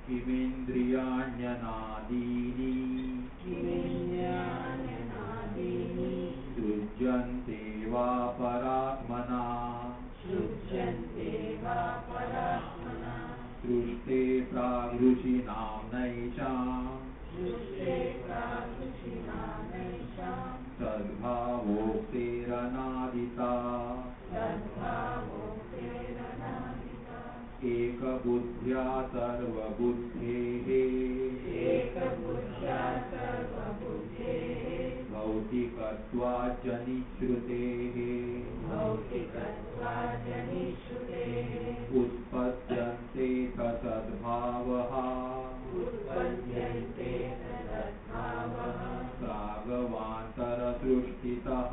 किमिन्द्रियाण्यनादीनि सृज्यन्ते वा परात्मना सृष्टे प्रागृषीणां नैषाम् सद्भावोक्तेरनादिता एकबुद्ध्या सर्वबुद्धेः भौतिकत्वाच्च निश्रुतेः उत्पद्यन्ते तसद्भावः प्रागवान्तरसृष्टितः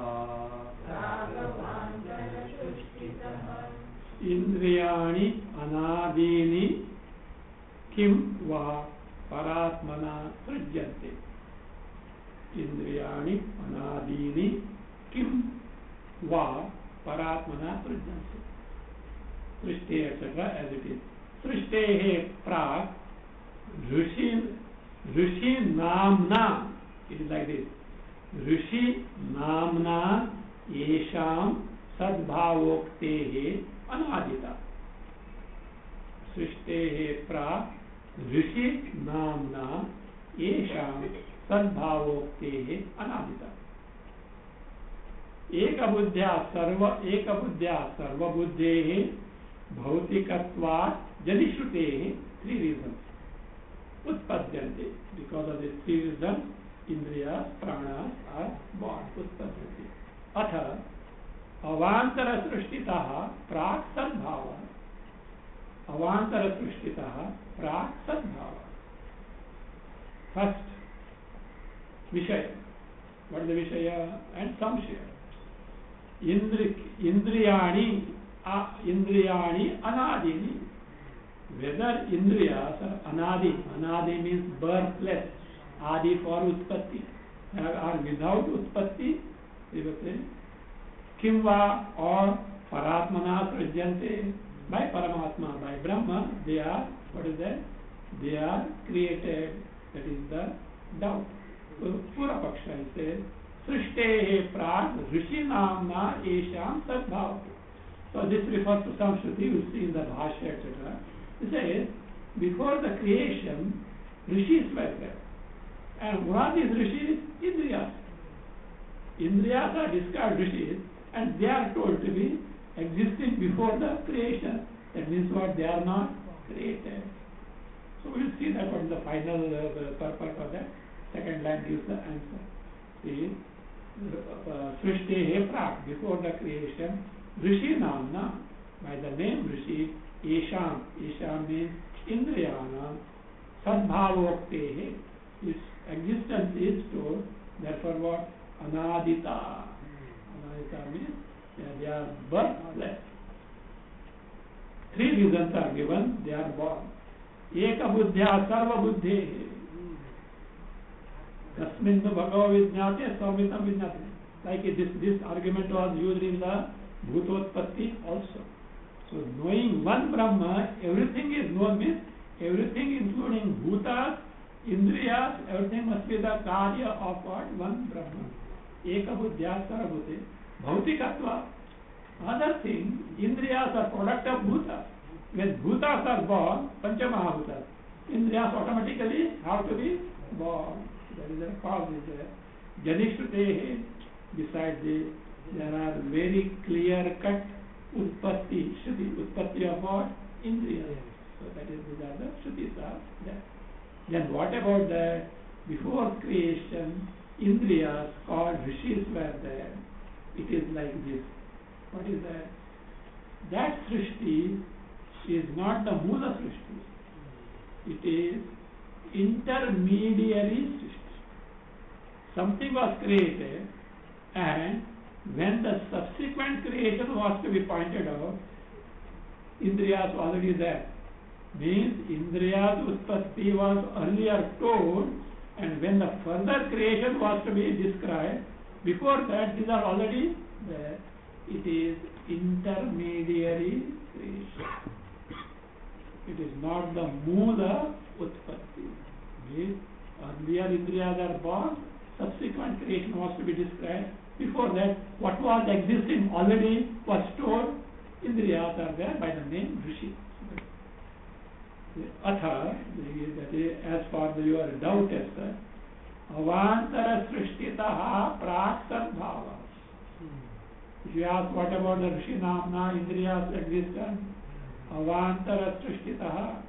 इंद्रियाणि अनादीनि किं वा परात्मना सृज्यन्ते. इंद्रियाणि अनादीनि किं वा परात्मना सृज्यन्ते. सृष्टि etc. as it is. सृष्टेः प्राक् ऋषि नामना. It is like this. ऋषि नामना येषां सद्भावोक्तेः अनादिता. सृष्टेः प्राक् ऋषि नामना येषां सद्भावोक्तेः अनादिता. एकबुद्ध्या सर्वबुद्धेः भौतिकत्वात् जनिश्रुतेः. Three reasons उत्पद्यन्ते. Because of these three reasons, इंद्रियाः प्राणाः are born. उत्पद्यन्ते. अथ अवांतर सृष्टितः प्राक् सद्भावः. अवांतर सृष्टितः प्राक् सद्भावः. First विषय. What is the विषय and संशय. इंद्रियाणि अनादीनि. Whether indriyas are anadi. Anadi means birthless. Adi for utpatti. Are without utpatti. Kim va or paratmana srijyante. By Paramatma, by Brahma, they are, what is that? They are created. That is the doubt. So Pura Paksha says, Srishte Prat Rishi Namna Esham Sadbhav. So this refers to some Shruti you see in the Bhashya, etc. It says, before the creation, Rishis were there. And one of these Rishis, Indriyas. Indriyas are described Rishis, and they are told to be existing before the creation. That means what? They are not created. So we will see that what is the final purpose of that. Second line gives the answer. See, Srishti Prak, before the creation, Rishi Namna, by the name Rishi, Esham. Esham means Indriyana. Sadbhavoktehe. Its existence is told. Therefore what? Anadita. Anadita means they are birthless. Three reasons are given. They are born. Eka buddhya sarva buddhehe. Tasminnu bhagava vijñāte samitam vijñāte. Like this argument was used in the Bhutotpatti also. So knowing one Brahma, everything is known means everything including Bhutas, Indriyas, everything must be the Karya of what? One Brahma. Eka buddhya sarva buddhe. Bhautikatva. Other thing, Indriyas are product of Bhutas. When Bhutas are born, Panchamahabhutas, Indriyas automatically have to be born. That is the cause is there. Janishrutehe, besides this, there are very clear-cut Utpatti, Shruti, Utpatti of what? Indriyas. So that is, these are the Shrutis are there. Then what about that? Before creation, Indriyas called Rishis were there. It is like this. What is that? That Srishti is not the Mula Srishti. It is intermediary Srishti. Something was created, and when the subsequent creation was to be pointed out, Indriyas was already there. Means Indriyas Utpatti was earlier told, and when the further creation was to be described, before that these are already there. It is intermediary creation. It is not the Mula Utpatti. Earlier Indriyas are born, subsequent creation was to be described. Before that, what was existing already was stored. Indriyas are there by the name Rishi. Atha, that is, as for your doubt as such, Avantara Srishtitaha Prak Sadbhava. If you ask what about the Rishi Namna, Indriyas existence, Avantara Srishtitaha,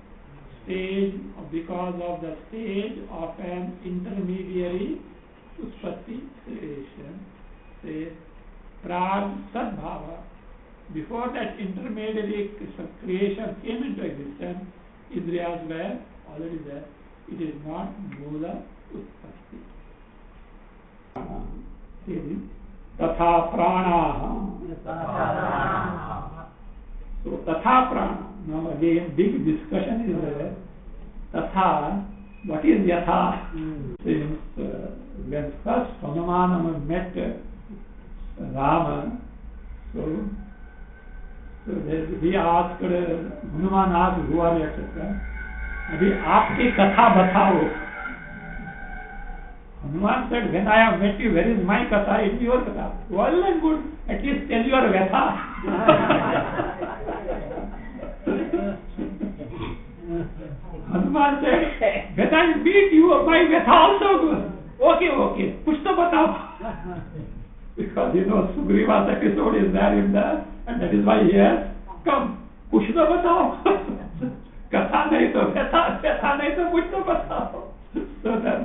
stage, because of the stage of an intermediary Utpatti creation, says Prak Sadbhava. Before that intermediary creation came into existence, Indriyas were already there. It is not Mula Utpatti. Tatha Pranaha. So Tatha Prana. Now again, big discussion is there. Tatha, what is Yatha? Since when first Hanuman met Rama, so he asked, Hanuman asked, who are you, etc. अभी आपकी कथा बताओ. Hanuman said, when I have met you, where is my katha? It is your katha. Well and good, at least tell your vatha. Hanuman said, when I meet you, my vatha also good. Okay, kuch to batao. Because Sugriva's episode is there in there, and that is why he has come. Kuch to batao. Katha nahi to vatha nahi to kuch to batao. So that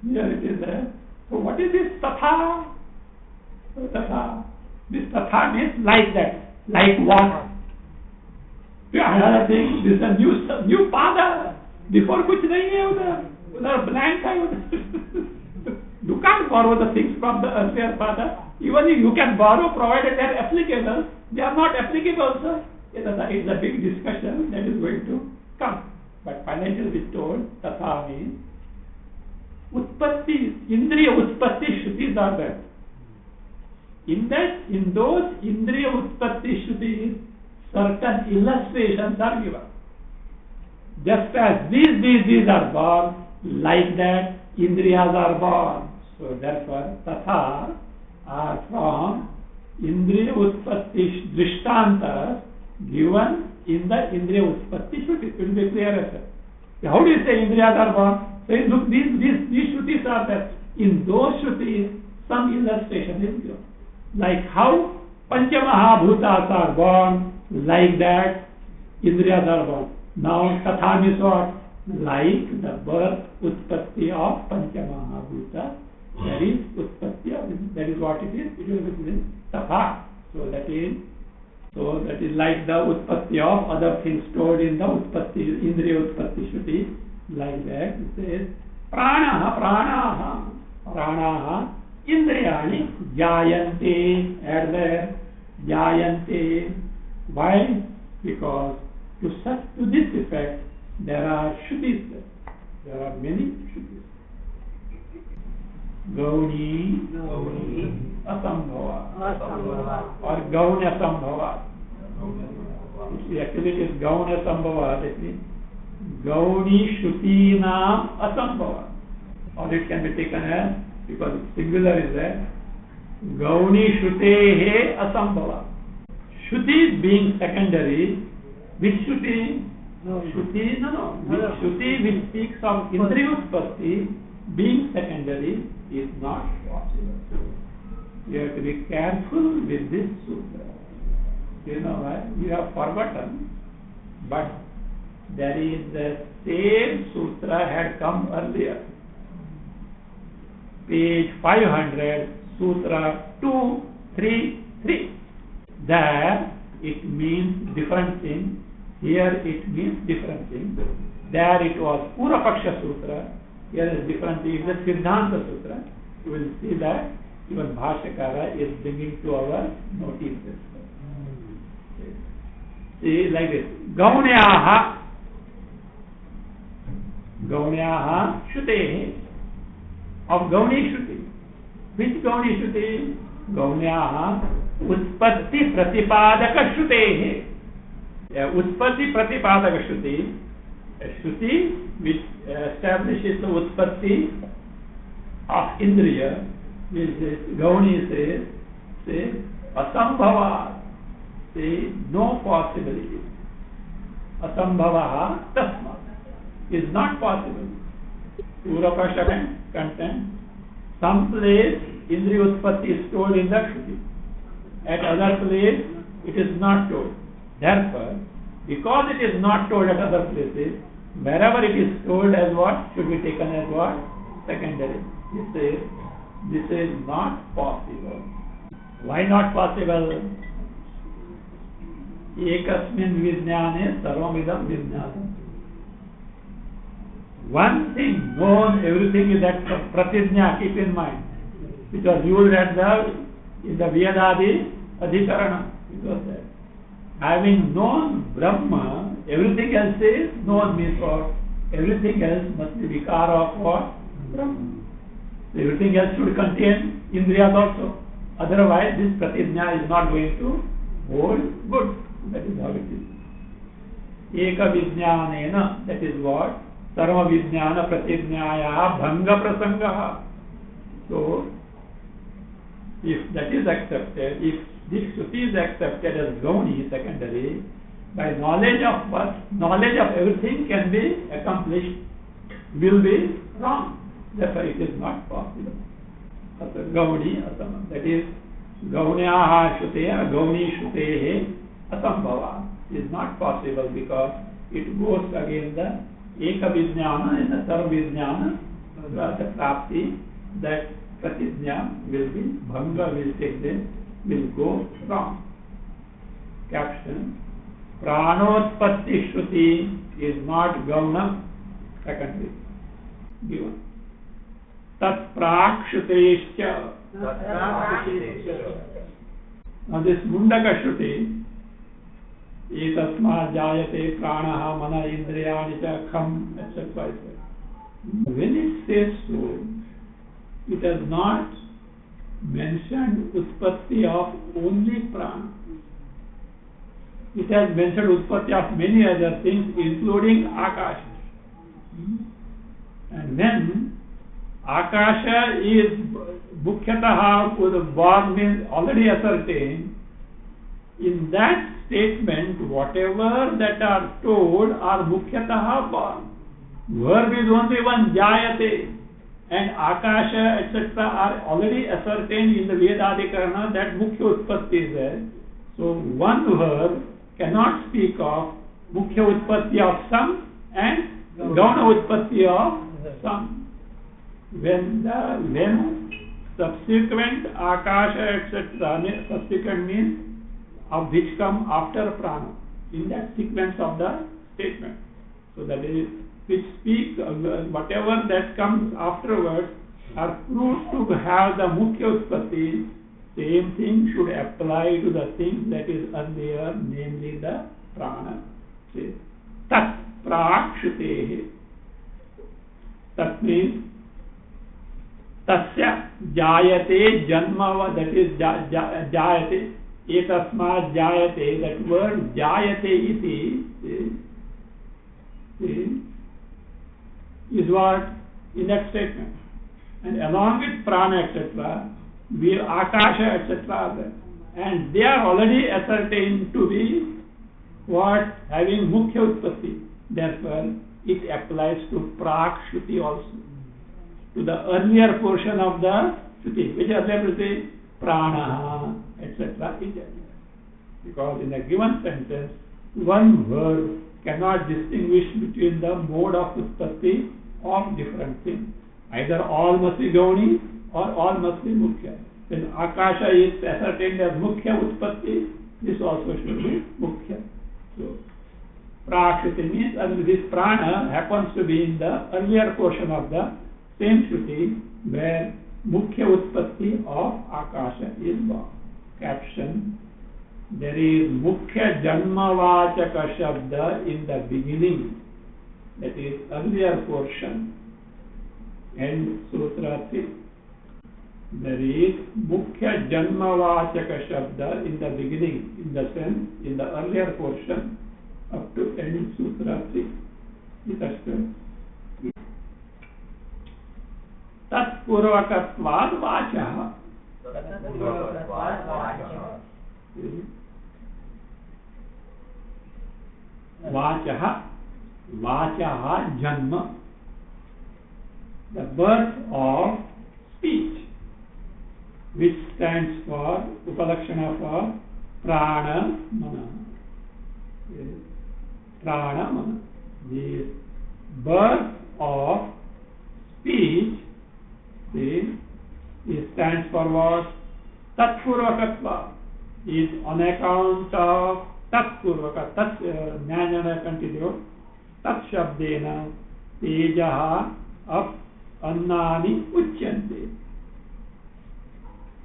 here it is there. So what is this tatha? Tatha. This tatha means like that. Like what? Another thing, this is a new father. Before kuch nahi hai udhar blank hai udhar. You can't borrow the things from the earlier father. Even if you can borrow, provided they are applicable, they are not applicable, sir. It's a big discussion that is going to come. But finally it is told, tatha means Utpatti, Indriya Utpatti Shrutis are there. In those Indriya Utpatti Shrutis, certain illustrations are given. Just as these are born, like that Indriyas are born. So therefore, Tatha are from Indriya Utpatti Drishtantas given in the Indriya Utpatti Shrutis. It will be clearer, sir. How do you say Indriyas are born? So look, these Shrutis are there. In those Shrutis, some illustration is given. Like how Panchamahabhutas are born, like that Indriyas are born. Now Tatha means what? Like the birth, Utpatti of Panchamahabhuta. That is Utpatti of, that is what it is. It will be Tatha. So that is like the Utpatti of other things stored in the Utpatti, Indriya Utpatti Shruti. Like that, it says, Pranaha, Indriyani, Jayante, add there, Jayante. Why? Because to this effect, there are Shrutis there. There are many Shrutis. Gauni, Asambhava, or Gauni Asambhava. Actually, it is Gauni Asambhava, that means Gauni Shrutinam Asambhava. Or it can be taken as, because singular is there, Gauni Shrutehe Asambhava. Shruti being secondary, which Shruti? Shruti, Shruti which speaks of Indriya Utpatti being secondary is not possible. You have to be careful with this sutra. You know why? You have forgotten, but there is the same sutra had come earlier. Page 500, Sutra 233. There it means different thing. Here it means different thing. There it was Purapaksha Sutra. Here is different thing. It is a Siddhanta Sutra. You will see that even Bhashyakara is bringing to our notice. See, like this. Gaunyaha Shrutehe. Of Gauni Shruti. Which Gauni Shruti? Gaunyaha Utpatti Pratipadaka Shrutehe. Utpatti Pratipadaka Shruti, a Shruti which establishes the Utpatti of Indriya, which is Gauni says Asambhava, say no possibility. Asambhava Tasma is not possible. Purapasha content. Some place Indriya Utpatti is told in the Shruti. At other place it is not told. Therefore, because it is not told at other places, wherever it is told as what should be taken as what? Secondary. This is not possible. Why not possible? Ekasmin vijnane sarvamidam vijnanam. One thing known, everything is that pratijna, keep in mind, which was used in the Vedadi Adhikarana. It was that. Having known Brahma, everything else is known means what? Everything else must be vikara of what? Brahma. So everything else should contain Indriyas also. Otherwise, this pratijna is not going to hold good. That is how it is. Eka vijnanena, that is what? Sarva vijnana pratijnaya bhanga prasangaha. So, if that is accepted, if this Shruti is accepted as Gauni, secondary, by knowledge of what? Knowledge of everything can be accomplished, will be wrong. Therefore, it is not possible. Gauni Asama. That is, Gaunyaha Shruteya, Gauni Shrutehe Asambhava. It is not possible because it goes against the Eka Vijnana and the Sarva Vijnana, the Prapti, that Pratijna will be, Bhanga will take them, will go wrong. Caption: Pranotpatti Shruti is not Gauna, secondary. Given. Tat Prakshutescha. Now this Mundaka Shruti, Etasma Jayate Pranaha Mana Indriyani Cha Kham, etc. When it says so, it has not mentioned Utpatti of only prana. It has mentioned Utpatti of many other things, including Akasha. And when Akasha is Mukhyataha, born means already ascertained, in that statement, whatever that are told are Mukhyataha born. Verb is only one, Jayate. And Akasha, etc. are already ascertained in the Vedadikarana that Mukhya Utpatti is there. So one verb cannot speak of Mukhya Utpatti of some and Gauna Utpatti of some. When subsequent Akasha, etc. subsequent means of which come after prana, in that sequence of the statement. So that is, which speak, whatever that comes afterwards are proved to have the Mukhya Utpatti. Same thing should apply to the thing that is earlier, namely the prana. Tat prakshutehe. Tat means tasya jayate janma, that is jayate. Etasma jayate, that word jayate iti is what in that statement. And along with prana, etc., Akasha, etc. are there. And they are already ascertained to be what? Having Mukhya Utpatti. Therefore, it applies to Prakshruti also. To the earlier portion of the Shruti, which earlier say Prana, etc. Because in a given sentence, one word cannot distinguish between the mode of Utpatti of different things. Either all must be Gauni or all must be Mukhya. When Akasha is ascertained as Mukhya Utpatti, this also should be Mukhya. So, Prakshruti means this prana happens to be in the earlier portion of the same Shruti where Mukhya Utpatti of Akasha is born. Caption: there is Mukhya Janmavachaka Shabda in the beginning, that is earlier portion. And Sutra 3. There is Mukhya Janmavachaka Shabda in the beginning, in the sense, in the earlier portion. up to ending Sutra 3. Understood? तत्पूर्वकत्वाद् वाचः वाचः वाचः जन्म, the birth of speech, which stands for upalakshana for prana mana. Prana mana, the birth of speech. See, it stands for what? Tatpurvakatva is on account of Tatpurvaka. Tat Jnana continue. Tat Shabdena Tejaha Ap Annani Uchyante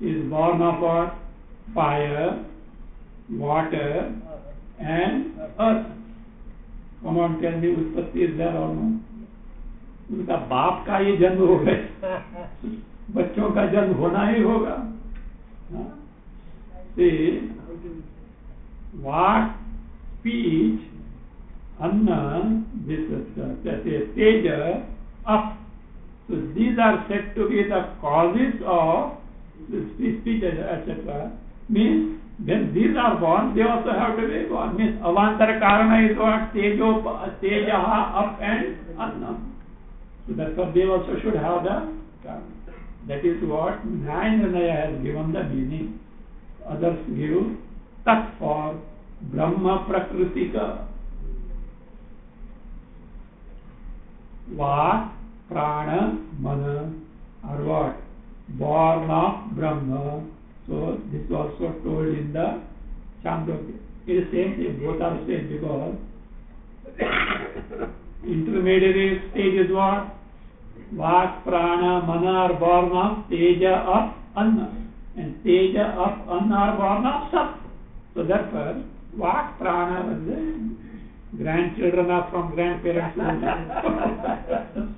is born of what? Fire, water, and earth. Come on, tell me, उत्पत्ति is there or no? उनका बाप का ये जन्म हो गया, बच्चों का जन्म होना ही होगा. See, what, speech, anna, this is teja, up. So these are said to be the causes of speech, etc. Means when these are born, they also have to be born. Means avantara karana is what? Tejaha, up, and anna. So that's what they also should have the karma. That is what Nyaya has given the meaning. Others give tat for Brahma Prakritika. Vak, Prana, Mana are what? Born of Brahma. So this is also told in the Chandogya. It is same thing, both are same because intermediary stage is what? Vak, Prana, Mana are born of Teja of Anna. And Teja of Anna are born of Sat. So therefore, Vak, Prana was the grandchildren are from grandparents.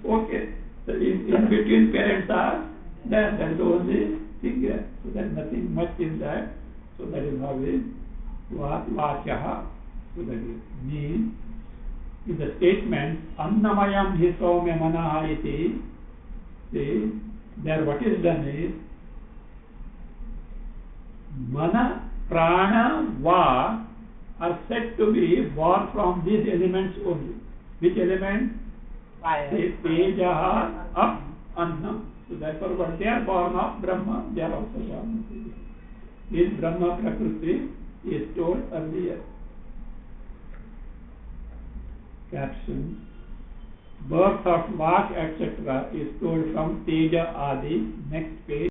Okay. So in between parents are there. That is the only thing there. So there is nothing much in that. So that is how it is. Vachaha. So that is means in the statement Annamayam hi Saumya Manaha iti. See, there what is done is Mana, Prana, Va are said to be born from these elements only. Which element? Fire. Tejaha, Up, Anna. So therefore, what they are born of Brahma, they are also born of this Brahma Prakriti is told earlier. Caption: birth of Vak, etc. is told from Teja Adi. Next page.